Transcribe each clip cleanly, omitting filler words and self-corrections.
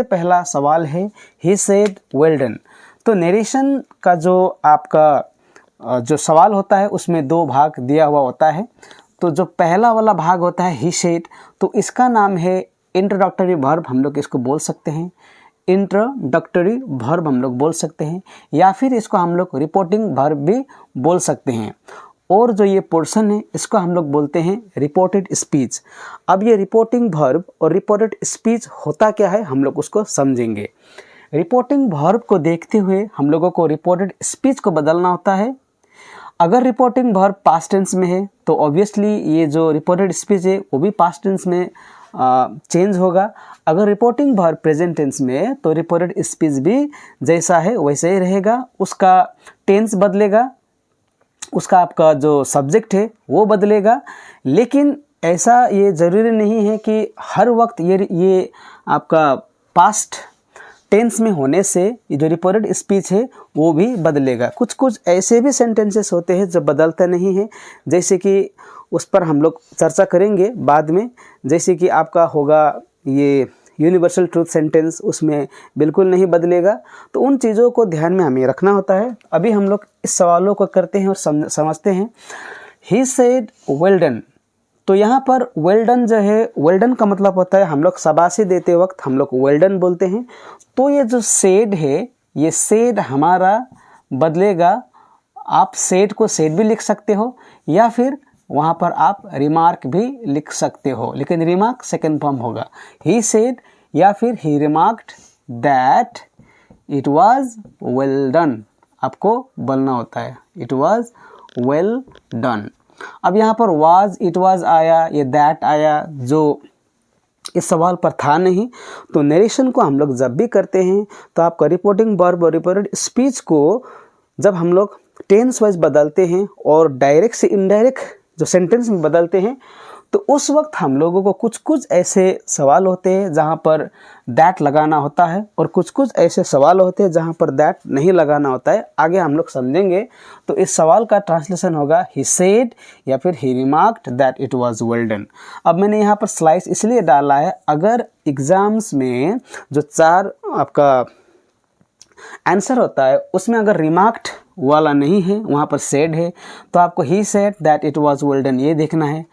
पहला सवाल है ही सेड वेल डन। तो नरेशन का जो आपका जो सवाल होता है उसमें दो भाग दिया हुआ होता है। तो जो पहला वाला भाग होता है ही सेड, तो इसका नाम है इंट्रोडक्टरी वर्ब, हम लोग इसको बोल सकते हैं इंट्रोडक्टरी वर्ब हम लोग बोल सकते हैं, या फिर इसको हम लोग रिपोर्टिंग वर्ब भी बोल सकते हैं। और जो ये पोर्शन है इसको हम लोग बोलते हैं रिपोर्टेड स्पीच। अब ये रिपोर्टिंग वर्ब और रिपोर्टेड स्पीच होता क्या है हम लोग उसको समझेंगे। रिपोर्टिंग वर्ब को देखते हुए हम लोगों को रिपोर्टेड स्पीच को बदलना होता है। अगर रिपोर्टिंग वर्ब पास्ट टेंस में है तो ऑब्वियसली ये जो रिपोर्टेड स्पीच है वो भी पास्ट टेंस में चेंज होगा। अगर रिपोर्टिंग वर्ब प्रेजेंट टेंस में है तो रिपोर्टेड स्पीच भी जैसा है वैसे ही रहेगा, उसका टेंस बदलेगा, उसका आपका जो सब्जेक्ट है वो बदलेगा। लेकिन ऐसा ये ज़रूरी नहीं है कि हर वक्त ये आपका पास्ट टेंस में होने से ये जो रिपोर्टेड स्पीच है वो भी बदलेगा। कुछ कुछ ऐसे भी सेंटेंसेस होते हैं जो बदलते नहीं हैं, जैसे कि उस पर हम लोग चर्चा करेंगे बाद में। जैसे कि आपका होगा ये यूनिवर्सल ट्रूथ सेंटेंस, उसमें बिल्कुल नहीं बदलेगा। तो उन चीज़ों को ध्यान में हमें रखना होता है। अभी हम लोग इस सवालों को करते हैं और समझते हैं। He said well done. तो यहाँ पर वेल डन जो है, वेल डन का मतलब होता है हम लोग शाबाशी देते वक्त हम लोग वेल डन बोलते हैं। तो ये जो सेड है, ये सेड हमारा बदलेगा। आप सेड को सेड भी लिख सकते हो या फिर वहाँ पर आप रिमार्क भी लिख सकते हो, लेकिन रिमार्क सेकेंड फॉर्म होगा। ही सेड या फिर he remarked that it was well done, आपको बोलना होता है इट वाज वेल डन। अब यहाँ पर वाज, इट वाज आया, ये दैट आया जो इस सवाल पर था नहीं। तो नरेशन को हम लोग जब भी करते हैं तो आपका रिपोर्टिंग वर्ब और रिपोर्टेड स्पीच को जब हम लोग टेंस वाइज बदलते हैं और डायरेक्ट से इनडायरेक्ट जो सेंटेंस में बदलते हैं, तो उस वक्त हम लोगों को कुछ कुछ ऐसे सवाल होते हैं जहाँ पर दैट लगाना होता है और कुछ कुछ ऐसे सवाल होते हैं जहाँ पर दैट नहीं लगाना होता है। आगे हम लोग समझेंगे। तो इस सवाल का ट्रांसलेशन होगा ही सेड या फिर he remarked that it was well done. अब मैंने यहाँ पर स्लाइस इसलिए डाला है, अगर एग्जाम्स में जो 4 आपका आंसर होता है उसमें अगर रिमार्क्ड वाला नहीं है, वहाँ पर सेड है, तो आपको he said that it was well done ये देखना है।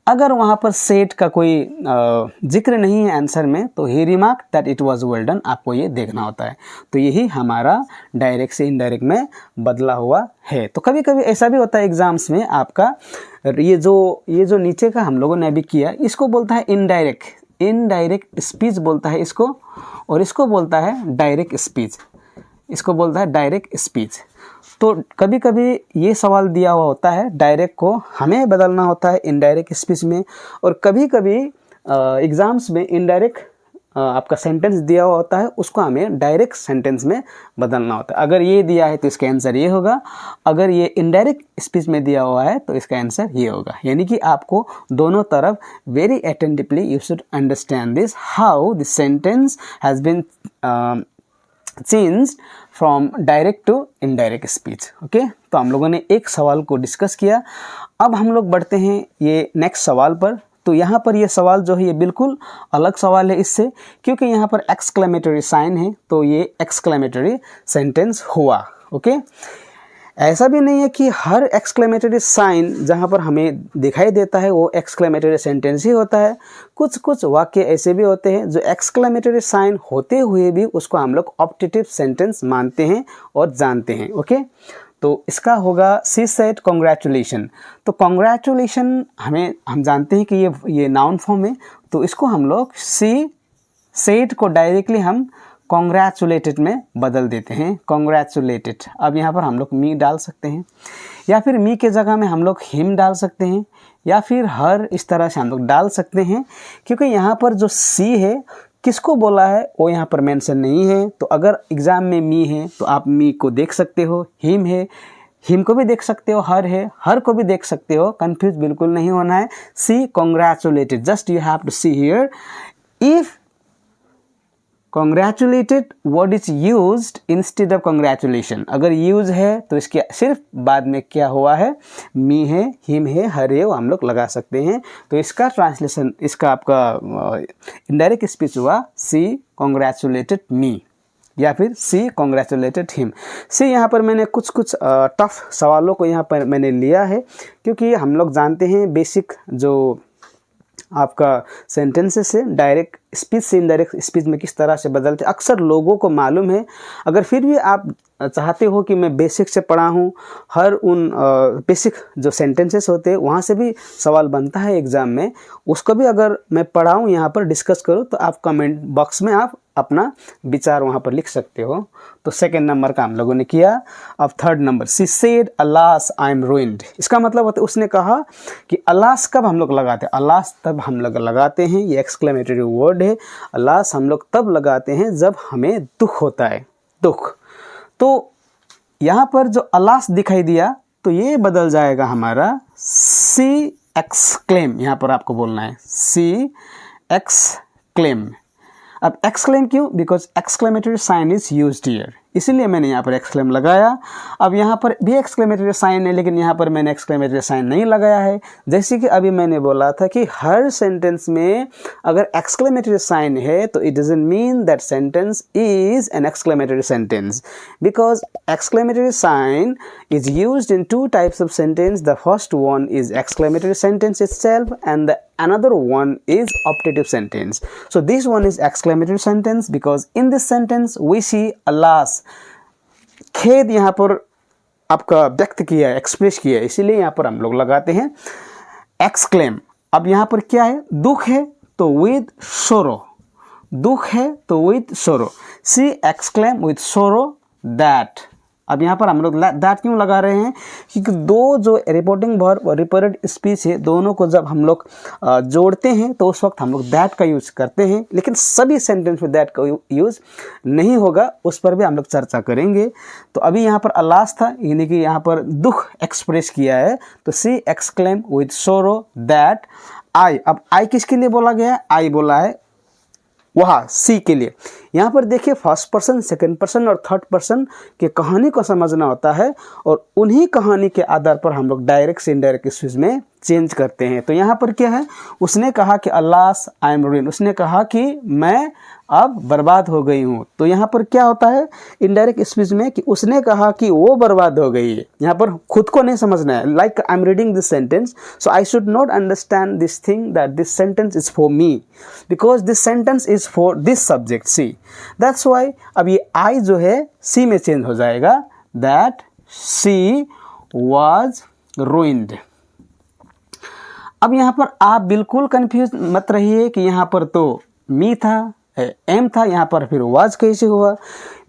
अगर वहाँ पर सेड का कोई जिक्र नहीं है आंसर में, तो he remarked that it was well done आपको ये देखना होता है। तो यही हमारा डायरेक्ट से इनडायरेक्ट में बदला हुआ है। तो कभी कभी ऐसा भी होता है एग्जाम्स में आपका ये जो नीचे का हम लोगों ने अभी किया, इसको बोलता है इनडायरेक्ट स्पीच बोलता है इसको, और इसको बोलता है डायरेक्ट स्पीच, इसको बोलता है डायरेक्ट स्पीच। तो कभी कभी ये सवाल दिया हुआ होता है, डायरेक्ट को हमें बदलना होता है इनडायरेक्ट स्पीच में, और कभी कभी एग्ज़ाम्स में इनडायरेक्ट आपका सेंटेंस दिया हुआ होता है, उसको हमें डायरेक्ट सेंटेंस में बदलना होता है। अगर ये दिया है तो इसका आंसर ये होगा, अगर ये इनडायरेक्ट स्पीच में दिया हुआ है तो इसका आंसर ये होगा। यानी कि आपको दोनों तरफ very attentively you should understand this how the sentence has been changed from direct to indirect speech. Okay, तो हम लोगों ने एक सवाल को डिस्कस किया। अब हम लोग बढ़ते हैं ये नेक्स्ट सवाल पर। तो यहाँ पर ये सवाल जो है ये बिल्कुल अलग सवाल है इससे, क्योंकि यहाँ पर एक्सक्लेमेटरी साइन है, तो ये एक्सक्लेमेटरी सेंटेंस हुआ। ओके, ऐसा भी नहीं है कि हर एक्सक्लेमेटरी साइन जहाँ पर हमें दिखाई देता है वो एक्सक्लेमेटरी सेंटेंस ही होता है। कुछ कुछ वाक्य ऐसे भी होते हैं जो एक्सक्लेमेटरी साइन होते हुए भी उसको हम लोग ऑप्टेटिव सेंटेंस मानते हैं और जानते हैं। ओके, तो इसका होगा सी सेड कॉन्ग्रेचुलेशन। तो कॉन्ग्रेचुलेशन हम जानते हैं कि ये नाउन फॉर्म है, तो इसको हम लोग सी सेड को डायरेक्टली हम कॉन्ग्रेचुलेटेड में बदल देते हैं, कॉन्ग्रेचुलेटेड। अब यहाँ पर हम लोग मी डाल सकते हैं, या फिर मी के जगह में हम लोग हिम डाल सकते हैं, या फिर हर, इस तरह से हम लोग डाल सकते हैं। क्योंकि यहाँ पर जो सी है किसको बोला है वो यहाँ पर मेंशन नहीं है। तो अगर एग्ज़ाम में मी है तो आप मी को देख सकते हो, हिम है, हिम को भी देख सकते हो, हर है, हर को भी देख सकते हो। कंफ्यूज बिल्कुल नहीं होना है। She congratulated, just you have to see here, if congratulated word is used instead of congratulation. अगर यूज है तो इसके सिर्फ बाद में क्या हुआ है, मी है, हिम है, हर है, वो हम लोग लगा सकते हैं। तो इसका ट्रांसलेशन, इसका आपका इनडायरेक्ट स्पीच हुआ सी कॉन्ग्रेचुलेटेड मी या फिर सी कॉन्ग्रेचुलेटेड हिम। सी यहाँ पर मैंने कुछ टफ सवालों को यहाँ पर मैंने लिया है, क्योंकि हम लोग जानते हैं बेसिक जो आपका सेंटेंसेस है डायरेक्ट स्पीच से इनडायरेक्ट स्पीच में किस तरह से बदलते, अक्सर लोगों को मालूम है। अगर फिर भी आप चाहते हो कि मैं बेसिक से पढ़ा हूँ, हर उन बेसिक जो सेंटेंसेस होते हैं वहाँ से भी सवाल बनता है एग्ज़ाम में, उसको भी अगर मैं पढ़ाऊँ यहाँ पर डिस्कस करूँ तो आप कमेंट बॉक्स में आप अपना विचार वहाँ पर लिख सकते हो। तो सेकेंड नंबर का हम लोगों ने किया। अब third number, she said alas I am ruined. इसका मतलब होता है उसने कहा कि अलास कब हम लोग लगाते हैं, अलास तब हम लोग लगाते हैं, ये एक्सक्लेमेटरी वर्ड है। अलास हम लोग तब लगाते हैं जब हमें दुख होता है, दुख। तो यहाँ पर जो अलास दिखाई दिया तो ये बदल जाएगा हमारा सी एक्सक्लेम। यहाँ पर आपको बोलना है सी एक्सक्लेम। अब एक्सक्लेम क्यों, because exclamatory sign is used here, इसीलिए मैंने यहाँ पर एक्सक्लेम लगाया। अब यहाँ पर भी एक्सक्लेमेटरी साइन है, लेकिन यहाँ पर मैंने एक्सक्लेमेटरी साइन नहीं लगाया है। जैसे कि अभी मैंने बोला था कि हर सेंटेंस में अगर एक्सक्लेमेटरी साइन है तो it doesn't mean that sentence is an exclamatory sentence, because exclamatory sign is used in two types of sentence. The first one is exclamatory sentence itself, and the another one is optative sentence. So this one is exclamatory sentence because in this sentence we see alas, खेद यहाँ पर आपका व्यक्त किया है, express किया है, इसीलिए यहाँ पर हम लोग लगाते हैं exclaim। अब यहाँ पर क्या है, दुख है तो with sorrow, दुख है तो with sorrow। She exclaim with sorrow that। अब यहाँ पर हम लोग दैट क्यों लगा रहे हैं, क्योंकि दो जो रिपोर्टिंग वर्ब और रिपोर्टेड स्पीच है दोनों को जब हम लोग जोड़ते हैं तो उस वक्त हम लोग दैट का यूज़ करते हैं, लेकिन सभी सेंटेंस में दैट का यूज़ नहीं होगा, उस पर भी हम लोग चर्चा करेंगे। तो अभी यहाँ पर अलास था, यानी कि यहाँ पर दुख एक्सप्रेस किया है, तो सी एक्सक्लेम विद सोरो दैट आई। अब आई किसके लिए बोला गया है, आई बोला है वहाँ सी के लिए। यहाँ पर देखिए फर्स्ट पर्सन, सेकंड पर्सन और थर्ड पर्सन की कहानी को समझना होता है, और उन्हीं कहानी के आधार पर हम लोग डायरेक्ट से इनडायरेक्ट स्पीच में चेंज करते हैं। तो यहाँ पर क्या है, उसने कहा कि अलास आई एम रुइंड, उसने कहा कि मैं अब बर्बाद हो गई हूँ। तो यहाँ पर क्या होता है इनडायरेक्ट स्पीच में कि उसने कहा कि वो बर्बाद हो गई है। यहाँ पर खुद को नहीं समझना है, like I am reading this sentence, so I should not understand this thing that this sentence is for me, because this sentence is for this subject see, that's why. अब ये आई जो है सी में चेंज हो जाएगा, दैट सी वॉज रुइंड। अब यहाँ पर आप बिल्कुल कंफ्यूज मत रहिए कि यहाँ पर तो मी था, एम था, यहाँ पर फिर वाज कैसे हुआ।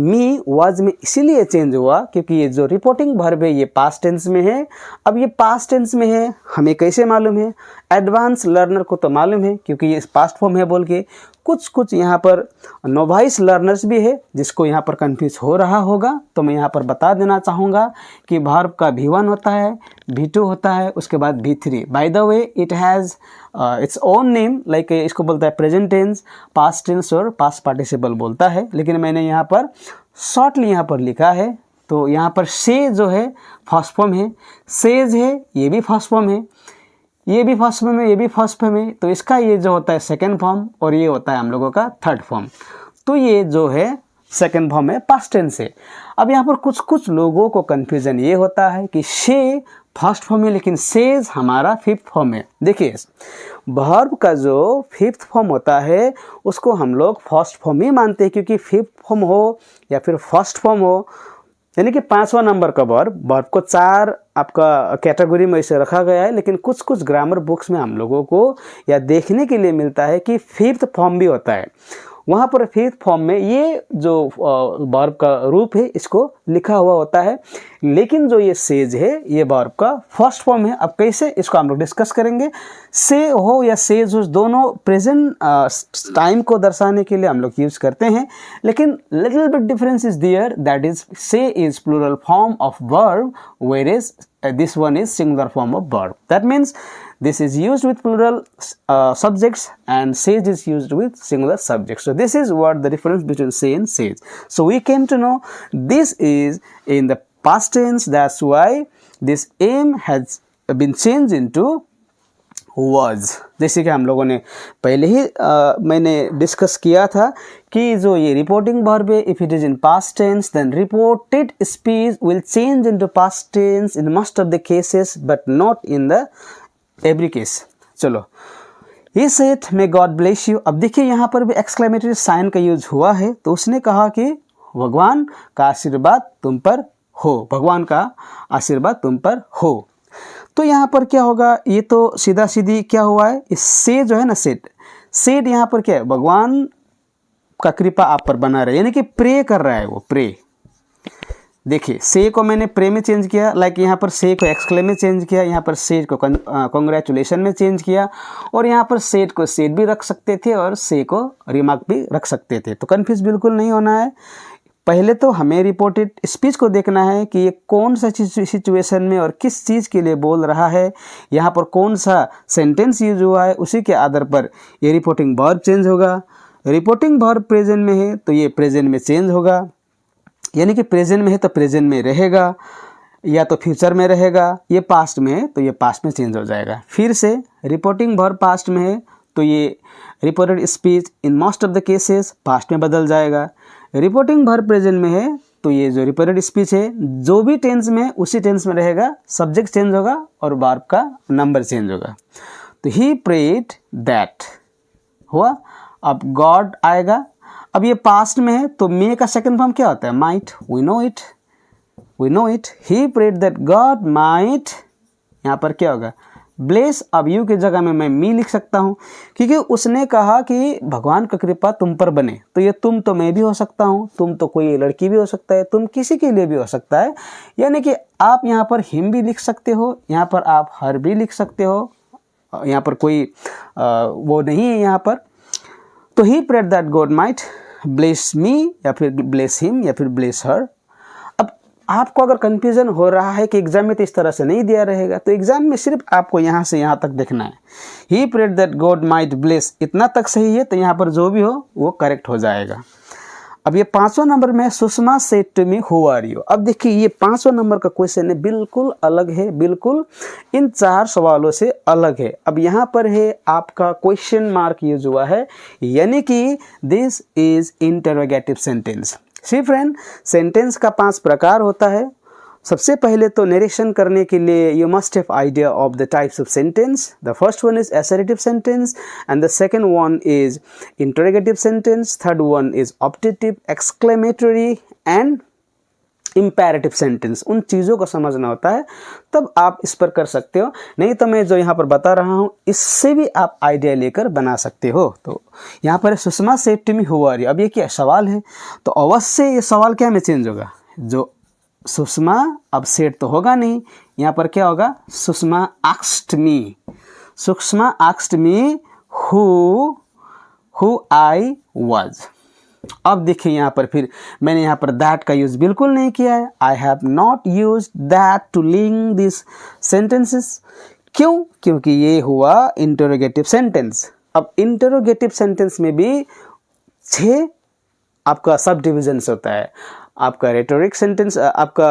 मी वाज में इसीलिए चेंज हुआ क्योंकि ये जो रिपोर्टिंग वर्ब है ये पास्ट टेंस में है। अब ये पास्ट टेंस में है, हमें कैसे मालूम है, एडवांस लर्नर को तो मालूम है क्योंकि ये पास्ट फॉर्म है बोल के। कुछ यहाँ पर नोवाइस लर्नर्स भी है जिसको यहाँ पर कंफ्यूज हो रहा होगा, तो मैं यहाँ पर बता देना चाहूँगा कि वर्ब का V1 होता है, V2 होता है, उसके बाद V3। By the way it has its own name, like इसको बोलता है प्रेजेंट टेंस, पास्ट टेंस और पास्ट पार्टिसिपल बोलता है, लेकिन मैंने यहाँ पर शॉर्टली यहाँ पर लिखा है। तो यहाँ पर से जो है फर्स्ट फॉर्म है, सेज है ये भी फर्स्ट फॉर्म है, ये भी फर्स्ट फॉर्म है, ये भी फर्स्ट फॉर्म है, तो इसका ये जो होता है सेकंड फॉर्म और ये होता है हम लोगों का थर्ड फॉर्म। तो ये जो है सेकंड फॉर्म है, पास्ट टेंस है। अब यहाँ पर कुछ लोगों को कन्फ्यूजन ये होता है कि शे फर्स्ट फॉर्म है लेकिन सेज हमारा फिफ्थ फॉर्म है। देखिए वर्ब का जो फिफ्थ फॉर्म होता है उसको हम लोग फर्स्ट फॉर्म ही मानते हैं, क्योंकि फिफ्थ फॉर्म हो या फिर फर्स्ट फॉर्म हो, यानी कि 5वां नंबर का वर्ब को 4 आपका कैटेगरी में इसे रखा गया है, लेकिन कुछ ग्रामर बुक्स में हम लोगों को या देखने के लिए मिलता है कि फिफ्थ फॉर्म भी होता है। वहाँ पर फिफ्थ फॉर्म में ये जो वर्ब का रूप है इसको लिखा हुआ होता है, लेकिन जो ये सेज है ये वर्ब का फर्स्ट फॉर्म है। अब कैसे इसको हम लोग डिस्कस करेंगे। से हो या सेज हो दोनों प्रेजेंट टाइम को दर्शाने के लिए हम लोग यूज़ करते हैं, लेकिन little bit difference is there, that is say is plural form of verb, where is this one is singular form of verb. That means this is used with plural subjects and sage is used with singular subjects. So this is what the difference between say and sage. So we came to know this is in the past tense, that's why this aim has been changed into was. जैसे कि हम लोगों ने पहले ही मैंने discuss किया था कि जो ये रिपोर्टिंग वर्ब है, if it is in past tense then reported speech will change into past tense in most of the cases but not in the every case. चलो, he said may God bless you. अब देखिए यहाँ पर भी exclamatory sign का use हुआ है, तो उसने कहा कि भगवान का आशीर्वाद तुम पर हो, भगवान का आशीर्वाद तुम पर हो. तो यहाँ पर क्या होगा, ये तो सीधा सीधी क्या हुआ है, इससे जो है ना सेड यहाँ पर क्या है, भगवान का कृपा आप पर बना रहे, यानी कि प्रे कर रहा है वो, प्रे. देखिए से को मैंने प्रे में चेंज किया, लाइक यहाँ पर से को एक्सक्लेम में चेंज किया, यहाँ पर सेड को कॉन्ग्रेचुलेशन में चेंज किया, और यहाँ पर सेड को सेड भी रख सकते थे और से को रिमार्क भी रख सकते थे. तो कन्फ्यूज बिल्कुल नहीं होना है. पहले तो हमें रिपोर्टेड स्पीच को देखना है कि ये कौन सा सिचुएशन में और किस चीज़ के लिए बोल रहा है, यहाँ पर कौन सा सेंटेंस यूज हुआ है, उसी के आधार पर ये रिपोर्टिंग वर्ब चेंज होगा. रिपोर्टिंग वर्ब प्रेजेंट में है तो ये प्रेजेंट में चेंज होगा, यानी कि प्रेजेंट में है तो प्रेजेंट में रहेगा, या तो फ्यूचर में रहेगा. ये पास्ट में है तो ये पास्ट में चेंज हो जाएगा. फिर से रिपोर्टिंग वर्ब पास्ट में है तो ये reported speech in most of the cases past में बदल जाएगा. रिपोर्टिंग वर्ब प्रेजेंट में है तो ये जो रिपोर्टेड स्पीच है जो भी टेंस में उसी टेंस में रहेगा, सब्जेक्ट चेंज होगा और वर्ब का नंबर चेंज होगा. तो ही प्रेड दैट हुआ. अब गॉड आएगा. अब ये पास्ट में है तो मे का सेकंड फॉर्म क्या होता है, might. We know it. He prayed that God might, यहाँ पर क्या होगा, ब्लेस. अब यू की जगह में मैं मी लिख सकता हूँ, क्योंकि उसने कहा कि भगवान का कृपा तुम पर बने. तो ये तुम तो मैं भी हो सकता हूँ, तुम तो कोई लड़की भी हो सकता है, तुम किसी के लिए भी हो सकता है, यानी कि आप यहाँ पर हिम भी लिख सकते हो, यहाँ पर आप हर भी लिख सकते हो, यहाँ पर कोई वो नहीं है यहाँ पर. तो he prayed that God might bless me, या फिर ब्लेस हिम, या फिर ब्लेस हर. आपको अगर कन्फ्यूजन हो रहा है कि एग्जाम में तो इस तरह से नहीं दिया रहेगा, तो एग्जाम में सिर्फ आपको यहाँ से यहाँ तक देखना है. He prayed that God might bless, इतना तक सही है, तो यहाँ पर जो भी हो वो करेक्ट हो जाएगा. अब ये 5वां नंबर में Sushma said to me who are you. अब देखिए ये 5वां नंबर का क्वेश्चन है, बिल्कुल अलग है, बिल्कुल इन 4 सवालों से अलग है. अब यहाँ पर है आपका क्वेश्चन मार्क यूज हुआ है, यानी कि this is interrogative sentence. See friend, sentence का 5 प्रकार होता है. सबसे पहले तो नरेशन करने के लिए you must have idea of the types of sentence. The first one is assertive sentence and the second one is interrogative sentence, third one is optative, exclamatory and imperative sentence. उन चीज़ों को समझना होता है, तब आप इस पर कर सकते हो. नहीं तो मैं जो यहाँ पर बता रहा हूँ इससे भी आप आइडिया लेकर बना सकते हो. तो यहाँ पर Sushma said to me who are you. अब ये क्या सवाल है, तो अवश्य ये सवाल क्या में चेंज होगा, जो सुषमा अब सेड तो होगा नहीं, यहाँ पर क्या होगा, Sushma asked me. Sushma asked me who I was. अब देखिए यहाँ पर फिर मैंने यहाँ पर दैट का यूज बिल्कुल नहीं किया है. I have not use that to link this sentences. क्यों? क्योंकि ये हुआ इंटरोगेटिव सेंटेंस. अब इंटरोगेटिव सेंटेंस में भी 6 आपका सब डिविजन्स होता है. आपका रेटोरिक सेंटेंस, आपका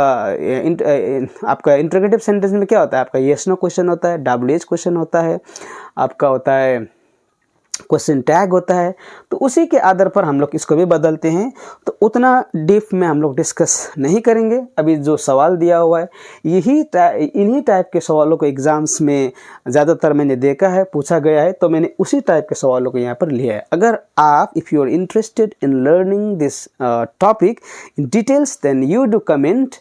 इंटरोगेटिव सेंटेंस में क्या होता है, आपका येस नो क्वेश्चन होता है, WH क्वेश्चन होता है, आपका होता है क्वेश्चन टैग होता है. तो उसी के आधार पर हम लोग इसको भी बदलते हैं. तो उतना डीप में हम लोग डिस्कस नहीं करेंगे. अभी जो सवाल दिया हुआ है इन्हीं टाइप के सवालों को एग्जाम्स में ज़्यादातर मैंने देखा है, पूछा गया है, तो मैंने उसी टाइप के सवालों को यहाँ पर लिया है. अगर आप if you are interested in learning this topic in details then you do comment.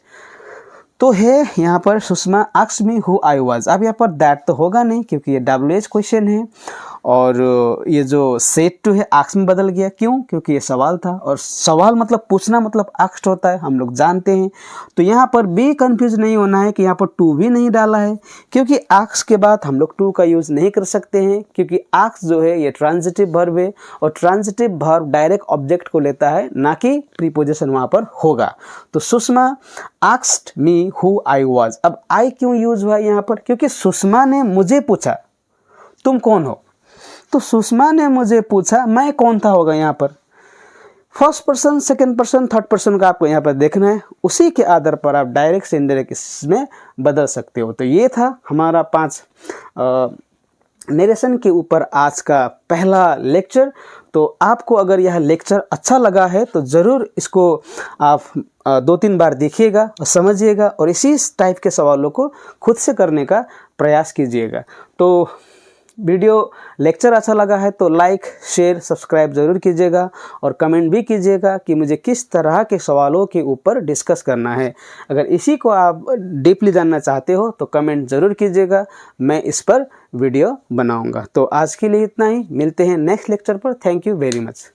तो है यहाँ पर Sushma asked me who I was. अब यहाँ पर दैट तो होगा नहीं क्योंकि ये WH क्वेश्चन है, और ये जो सेड टू है आस्क में बदल गया. क्यों? क्योंकि ये सवाल था, और सवाल मतलब पूछना मतलब आस्क्ड होता है, हम लोग जानते हैं. तो यहाँ पर भी कंफ्यूज नहीं होना है कि यहाँ पर टू भी नहीं डाला है, क्योंकि आस्क के बाद हम लोग टू का यूज़ नहीं कर सकते हैं, क्योंकि आस्क जो है ये ट्रांजिटिव वर्ब है, और ट्रांजिटिव वर्ब डायरेक्ट ऑब्जेक्ट को लेता है, ना कि प्रीपोजिशन वहाँ पर होगा. तो Sushma asked me who I was. अब आई क्यों यूज हुआ यहाँ पर, क्योंकि सुषमा ने मुझे पूछा, तुम कौन हो? तो सुषमा ने मुझे पूछा मैं कौन था होगा यहाँ पर। First person, second person, third person का आपको यहाँ पर देखना है, उसी के आधार पर आप डायरेक्ट से इनडायरेक्ट इसमें बदल सकते हो। तो ये था हमारा 5 नरेशन के ऊपर आज का पहला लेक्चर। तो आपको अगर यह लेक्चर अच्छा लगा है तो ज़रूर इसको आप 2-3 बार देखिएगा और समझिएगा और इसी टाइप के सवालों को खुद से करने का प्रयास कीजिएगा। तो वीडियो लेक्चर अच्छा लगा है तो लाइक, शेयर, सब्सक्राइब ज़रूर कीजिएगा और कमेंट भी कीजिएगा कि मुझे किस तरह के सवालों के ऊपर डिस्कस करना है। अगर इसी को आप डीपली जानना चाहते हो तो कमेंट ज़रूर कीजिएगा, मैं इस पर वीडियो बनाऊंगा। तो आज के लिए इतना ही, मिलते हैं नेक्स्ट लेक्चर पर। Thank you very much.